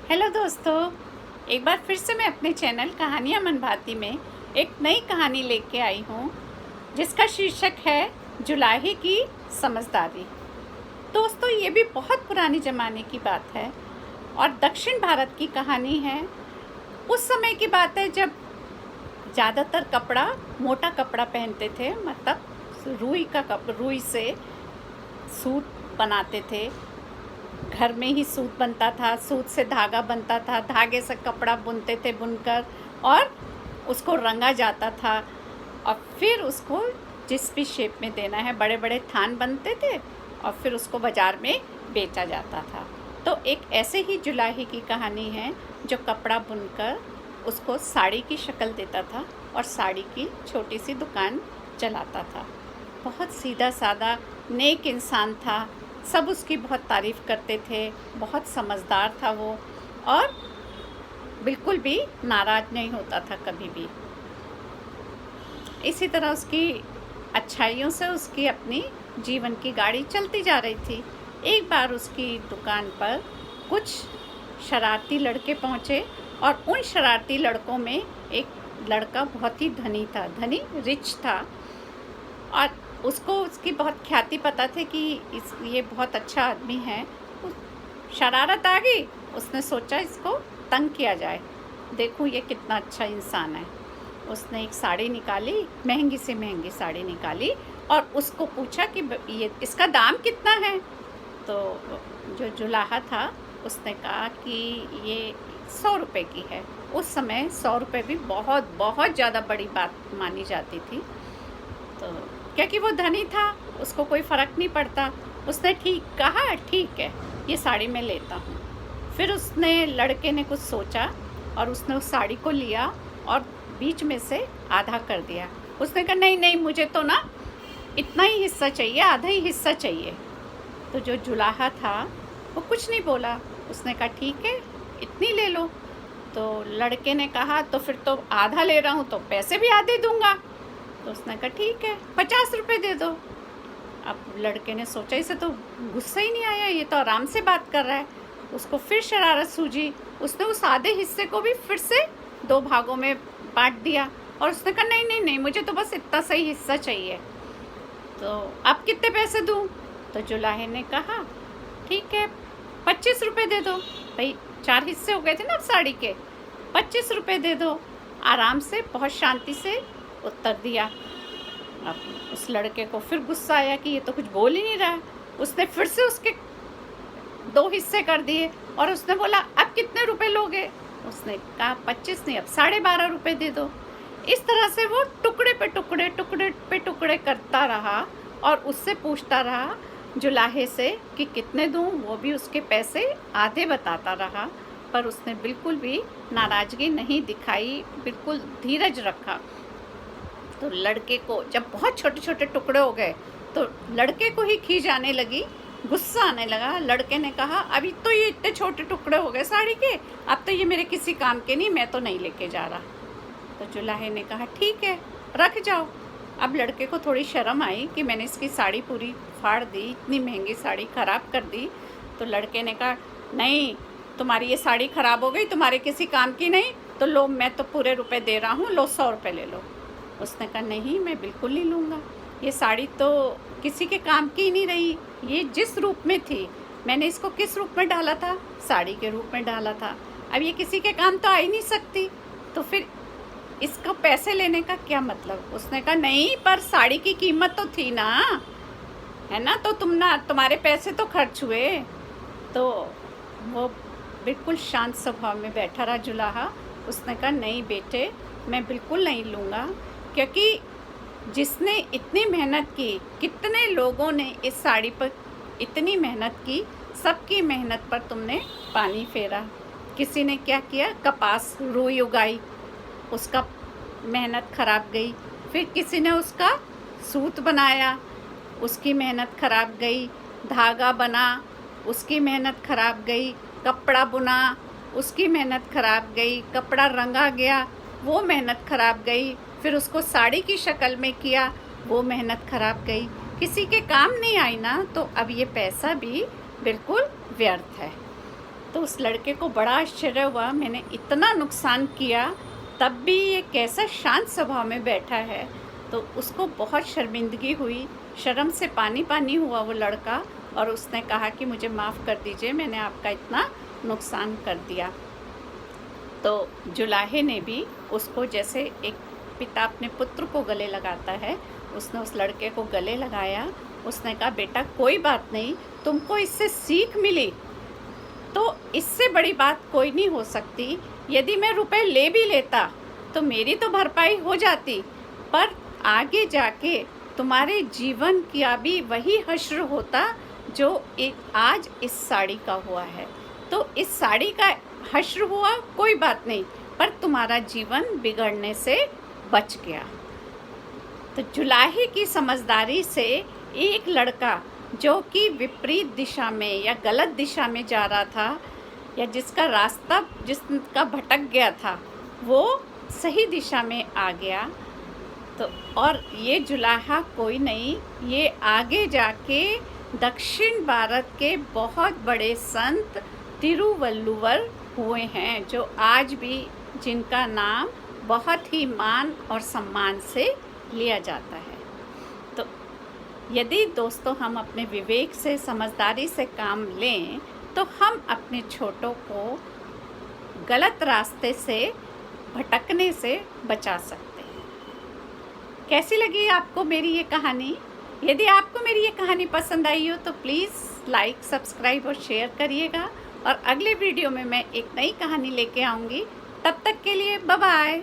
Hello दोस्तों, एक बार फिर से मैं अपने चैनल कहानियाँ मन भाती में एक नई कहानी लेके आई हूँ जिसका शीर्षक है जुलाहे की समझदारी। दोस्तों, ये भी बहुत पुराने ज़माने की बात है और दक्षिण भारत की कहानी है। उस समय की बात है जब ज़्यादातर कपड़ा मोटा कपड़ा पहनते थे, मतलब रुई से सूट बनाते थे। घर में ही सूत बनता था, सूत से धागा बनता था, धागे से कपड़ा बुनते थे बुनकर, और उसको रंगा जाता था और फिर उसको जिस भी शेप में देना है बड़े बड़े थान बनते थे और फिर उसको बाज़ार में बेचा जाता था। तो एक ऐसे ही जुलाहे की कहानी है जो कपड़ा बुनकर उसको साड़ी की शक्ल देता था और साड़ी की छोटी सी दुकान चलाता था। बहुत सीधा साधा नेक इंसान था, सब उसकी बहुत तारीफ़ करते थे, बहुत समझदार था वो और बिल्कुल भी नाराज़ नहीं होता था कभी भी। इसी तरह उसकी अच्छाइयों से उसकी अपनी जीवन की गाड़ी चलती जा रही थी। एक बार उसकी दुकान पर कुछ शरारती लड़के पहुँचे और उन शरारती लड़कों में एक लड़का बहुत ही धनी रिच था और उसको उसकी बहुत ख्याति पता थे कि ये बहुत अच्छा आदमी है। शरारत आ गई, उसने सोचा इसको तंग किया जाए, देखूं ये कितना अच्छा इंसान है। उसने एक साड़ी निकाली, महंगी से महंगी साड़ी निकाली और उसको पूछा कि ये इसका दाम कितना है। तो जो जुलाहा था उसने कहा कि ये 100 रुपये की है। उस समय 100 रुपये भी बहुत बहुत ज़्यादा बड़ी बात मानी जाती थी। तो क्योंकि वो धनी था, उसको कोई फ़र्क नहीं पड़ता। उसने ठीक कहा, ठीक है ये साड़ी मैं लेता हूँ। फिर उसने लड़के ने कुछ सोचा और उसने उस साड़ी को लिया और बीच में से आधा कर दिया। उसने कहा नहीं नहीं, मुझे तो ना इतना ही हिस्सा चाहिए, आधा ही हिस्सा चाहिए। तो जो जुलाहा था वो कुछ नहीं बोला, उसने कहा ठीक है इतनी ले लो। तो लड़के ने कहा तो फिर तो आधा ले रहा हूँ तो पैसे भी आधे दूँगा। तो उसने कहा ठीक है 50 रुपये दे दो। अब लड़के ने सोचा इसे तो गुस्सा ही नहीं आया, ये तो आराम से बात कर रहा है। उसको फिर शरारत सूझी, उसने उस आधे हिस्से को भी फिर से 2 भागों में बांट दिया और उसने कहा नहीं नहीं नहीं, मुझे तो बस इतना सही हिस्सा चाहिए। तो अब कितने पैसे दूँ? तो जुलाहे ने कहा ठीक है 25 रुपये दे दो। भाई 4 हिस्से हो गए थे ना अब साड़ी के, 25 रुपये दे दो। आराम से बहुत शांति से उत्तर दिया। अब उस लड़के को फिर गुस्सा आया कि ये तो कुछ बोल ही नहीं रहा है। उसने फिर से उसके 2 हिस्से कर दिए और उसने बोला अब कितने रुपए लोगे? उसने कहा 25 नहीं, अब 12.5 रुपये दे दो। इस तरह से वो टुकड़े पे टुकड़े करता रहा और उससे पूछता रहा जुलाहे से कि कितने दूँ। वो भी उसके पैसे आधे बताता रहा, पर उसने बिल्कुल भी नाराज़गी नहीं दिखाई, बिल्कुल धीरज रखा। तो लड़के को जब बहुत छोटे छोटे टुकड़े हो गए तो लड़के को ही खींच आने लगी, गुस्सा आने लगा। लड़के ने कहा अभी तो ये इतने छोटे टुकड़े हो गए साड़ी के, अब तो ये मेरे किसी काम के नहीं, मैं तो नहीं लेके जा रहा। तो जुलाहे ने कहा ठीक है रख जाओ। अब लड़के को थोड़ी शर्म आई कि मैंने इसकी साड़ी पूरी फाड़ दी, इतनी महंगी साड़ी ख़राब कर दी। तो लड़के ने कहा नहीं, तुम्हारी ये साड़ी ख़राब हो गई, तुम्हारे किसी काम की नहीं, तो लो मैं तो पूरे रुपए दे रहा हूँ, लो 100 रुपये ले लो। उसने कहा नहीं मैं बिल्कुल नहीं लूँगा, ये साड़ी तो किसी के काम की ही नहीं रही। ये जिस रूप में थी, मैंने इसको किस रूप में डाला था? साड़ी के रूप में डाला था। अब ये किसी के काम तो आ ही नहीं सकती, तो फिर इसको पैसे लेने का क्या मतलब? उसने कहा नहीं, पर साड़ी की कीमत तो थी ना, है ना, तो तुम्हारे पैसे तो खर्च हुए। तो वो बिल्कुल शांत स्वभाव में बैठा रहा जुलाहा। उसने कहा नहीं बेटे, मैं बिल्कुल नहीं लूँगा, क्योंकि जिसने इतनी मेहनत की, कितने लोगों ने इस साड़ी पर इतनी मेहनत की, सबकी मेहनत पर तुमने पानी फेरा। किसी ने क्या किया, कपास रुई उगाई, उसका मेहनत खराब गई। फिर किसी ने उसका सूत बनाया, उसकी मेहनत खराब गई। धागा बना, उसकी मेहनत खराब गई। कपड़ा बुना, उसकी मेहनत खराब गई। कपड़ा रंगा गया, वो मेहनत खराब गई। फिर उसको साड़ी की शक्ल में किया, वो मेहनत खराब गई। किसी के काम नहीं आई ना, तो अब ये पैसा भी बिल्कुल व्यर्थ है। तो उस लड़के को बड़ा आश्चर्य हुआ, मैंने इतना नुकसान किया तब भी ये कैसा शांत स्वभाव में बैठा है। तो उसको बहुत शर्मिंदगी हुई, शर्म से पानी पानी हुआ वो लड़का, और उसने कहा कि मुझे माफ़ कर दीजिए, मैंने आपका इतना नुकसान कर दिया। तो जुलाहे ने भी उसको, जैसे एक पिता अपने पुत्र को गले लगाता है, उसने उस लड़के को गले लगाया। उसने कहा, बेटा कोई बात नहीं, तुमको इससे सीख मिली तो इससे बड़ी बात कोई नहीं हो सकती। यदि मैं रुपए ले भी लेता तो मेरी तो भरपाई हो जाती, पर आगे जाके तुम्हारे जीवन का भी वही हश्र होता जो आज इस साड़ी का हुआ है। तो इस साड़ी का हश्र हुआ, कोई बात नहीं, पर तुम्हारा जीवन बिगड़ने से बच गया। तो जुलाहे की समझदारी से एक लड़का जो कि विपरीत दिशा में या गलत दिशा में जा रहा था, या जिसका रास्ता जिसका भटक गया था, वो सही दिशा में आ गया। तो और ये जुलाहा कोई नहीं, ये आगे जाके दक्षिण भारत के बहुत बड़े संत तिरुवल्लुवर हुए हैं, जो आज भी जिनका नाम बहुत ही मान और सम्मान से लिया जाता है। तो यदि दोस्तों हम अपने विवेक से, समझदारी से काम लें तो हम अपने छोटों को गलत रास्ते से भटकने से बचा सकते हैं। कैसी लगी आपको मेरी ये कहानी? यदि आपको मेरी ये कहानी पसंद आई हो तो प्लीज़ लाइक, सब्सक्राइब और शेयर करिएगा। और अगले वीडियो में मैं एक नई कहानी लेके आऊँगी। तब तक के लिए बाय बाय।